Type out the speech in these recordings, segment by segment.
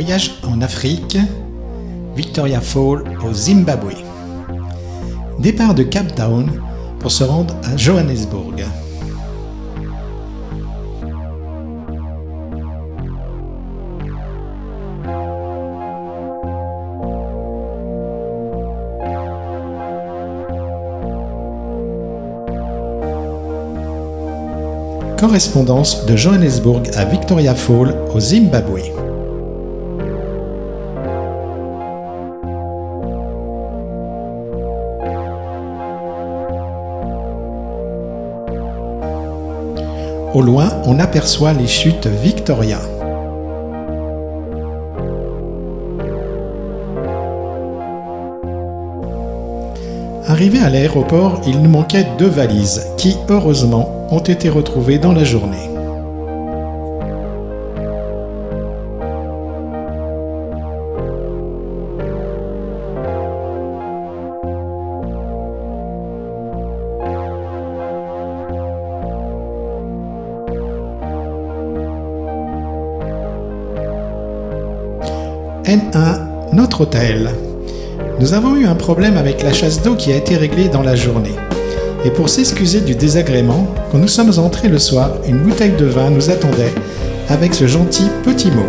Voyage en Afrique, Victoria Falls au Zimbabwe. Départ de Cape Town pour se rendre à Johannesburg. Correspondance de Johannesburg à Victoria Falls au Zimbabwe. Au loin, on aperçoit les chutes Victoria. Arrivé à l'aéroport, il nous manquait 2 valises qui, heureusement, ont été retrouvées dans la journée. N1, notre hôtel. Nous avons eu un problème avec la chasse d'eau qui a été réglée dans la journée. Et pour s'excuser du désagrément, quand nous sommes entrés le soir, une bouteille de vin nous attendait avec ce gentil petit mot.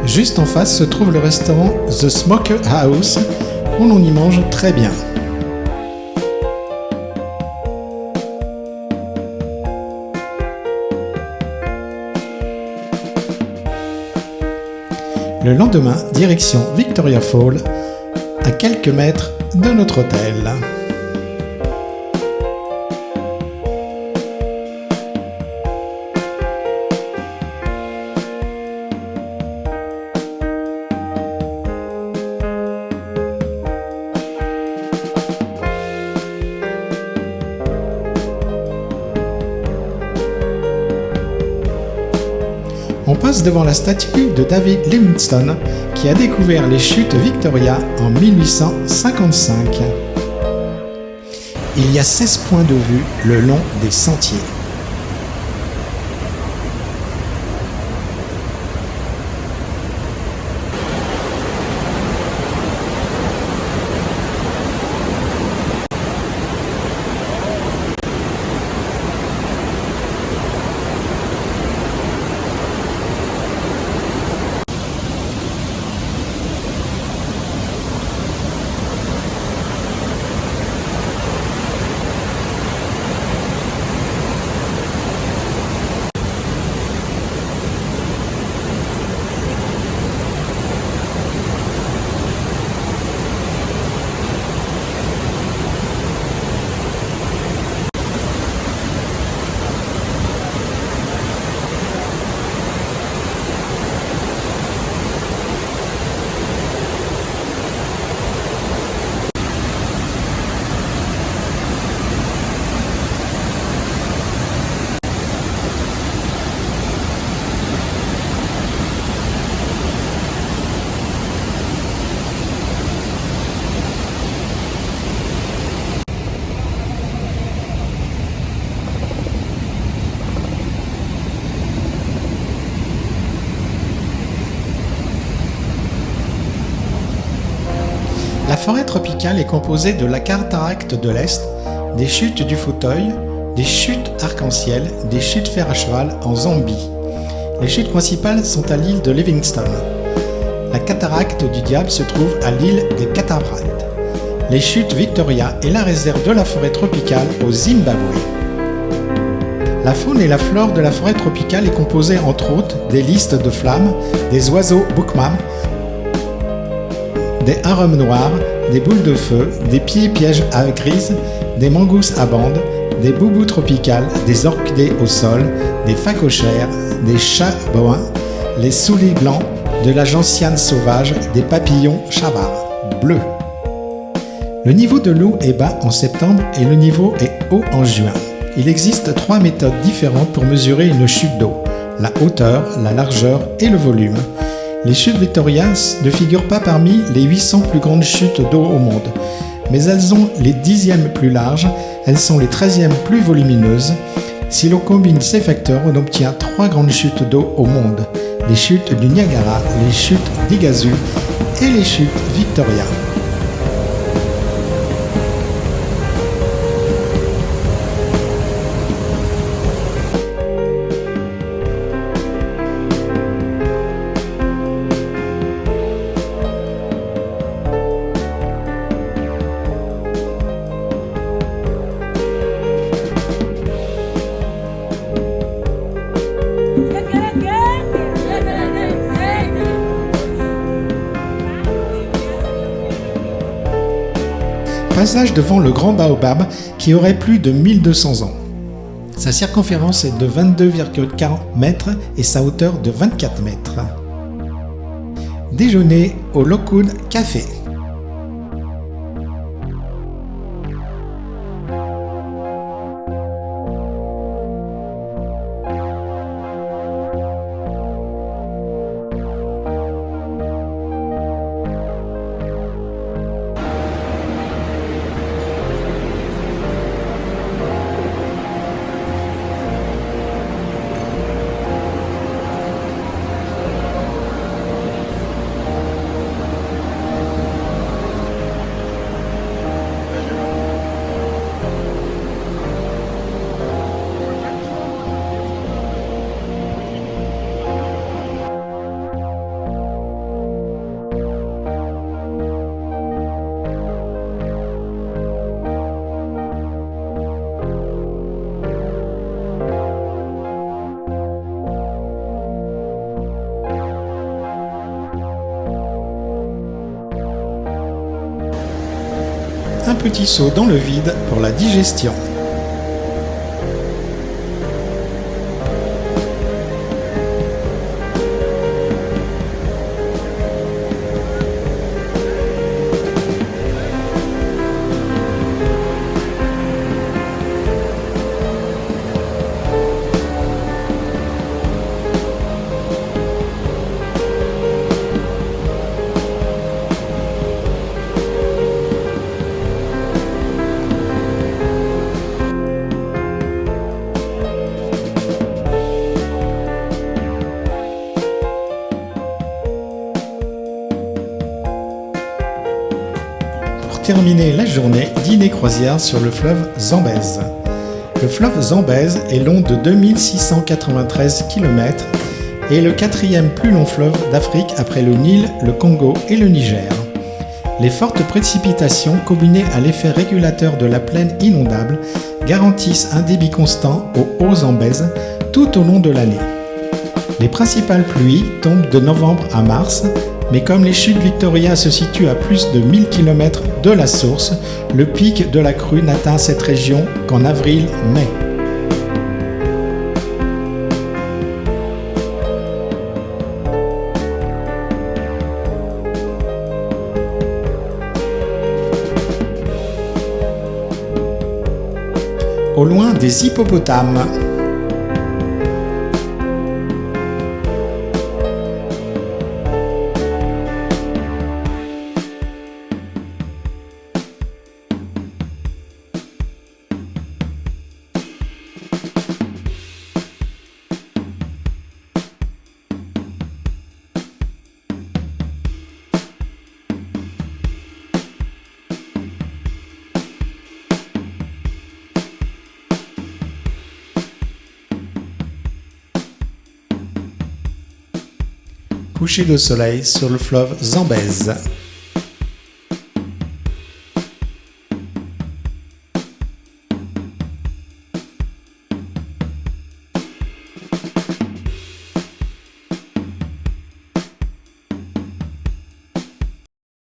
Juste en face se trouve le restaurant The Smoker House, où l'on y mange très bien. Le lendemain, direction Victoria Falls, à quelques mètres de notre hôtel. On passe devant la statue de David Livingstone qui a découvert les chutes Victoria en 1855. Il y a 16 points de vue le long des sentiers. La forêt tropicale est composée de la cataracte de l'Est, des chutes du Fauteuil, des chutes arc-en-ciel, des chutes fer à cheval en Zambie. Les chutes principales sont à l'île de Livingstone. La cataracte du Diable se trouve à l'île des Cataractes. Les chutes Victoria est la réserve de la forêt tropicale au Zimbabwe. La faune et la flore de la forêt tropicale est composée entre autres des listes de flammes, des oiseaux boukmam, des harums noirs, des boules de feu, des pieds-pièges à grises, des mangousses à bandes, des boubous tropicales, des orchidées au sol, des phacochères, des chats bruns, les soulis blancs, de la gentiane sauvage, des papillons chavards bleus. Le niveau de l'eau est bas en septembre et le niveau est haut en juin. Il existe 3 méthodes différentes pour mesurer une chute d'eau: la hauteur, la largeur et le volume. Les chutes Victoria ne figurent pas parmi les 800 plus grandes chutes d'eau au monde, mais elles ont les 10e plus larges, elles sont les 13e plus volumineuses. Si l'on combine ces facteurs, on obtient 3 grandes chutes d'eau au monde, les chutes du Niagara, les chutes d'Iguazu et les chutes Victoria. Passage devant le Grand Baobab qui aurait plus de 1200 ans. Sa circonférence est de 22,40 mètres et sa hauteur de 24 mètres. Déjeuner au Lockwood Café. Un petit saut dans le vide pour la digestion. Terminer la journée, dîner croisière sur le fleuve Zambèze. Le fleuve Zambèze est long de 2693 km et est le 4e plus long fleuve d'Afrique après le Nil, le Congo et le Niger. Les fortes précipitations combinées à l'effet régulateur de la plaine inondable garantissent un débit constant au Haut-Zambèze tout au long de l'année. Les principales pluies tombent de novembre à mars, mais comme les chutes Victoria se situent à plus de 1000 km de la source, le pic de la crue n'atteint cette région qu'en avril-mai. Au loin, des hippopotames. Coucher de soleil sur le fleuve Zambèze.